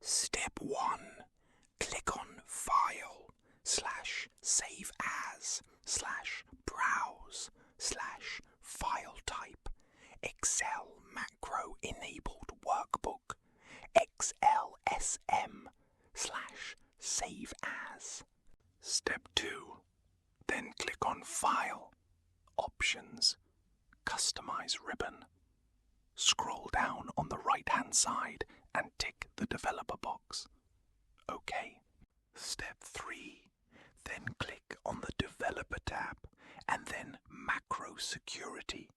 Step 1. Click on File /Save As /Browse /File Type Excel Macro Enabled Workbook XLSM /Save As. Step 2. Then click on File, Options, Customize Ribbon. Scroll down on the right-hand side and tick the developer box. OK. Step 3. Then click on the Developer tab and then Macro Security,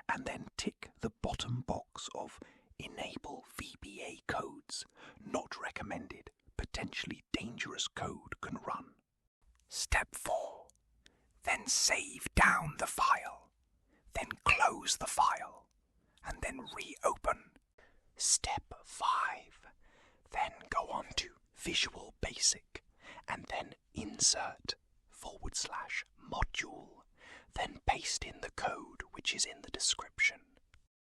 and then tick the bottom box of Enable VBA codes. Not recommended. Potentially dangerous code can run. Step 4. Then save down the file. Then close the file. And then reopen. Step 5. Then go on to Visual Basic. And then Insert /Module. Then paste in the code which is in the description.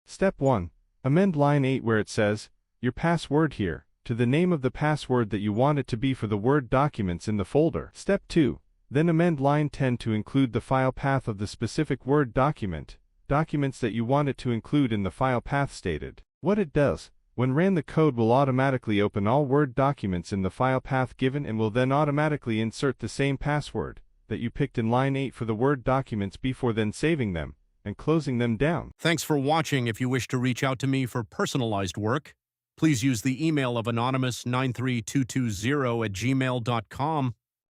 Step 1. Amend line 8 where it says, your password here, to the name of the password that you want it to be for the Word documents in the folder. Step 2. Then amend line 10 to include the file path of the specific Word document, documents that you want it to include in the file path stated. What it does, when ran the code will automatically open all Word documents in the file path given and will then automatically insert the same password that you picked in line 8 for the Word documents before then saving them and closing them down. Thanks for watching. If you wish to reach out to me for personalized work, please use the email of anonymous93220@gmail.com.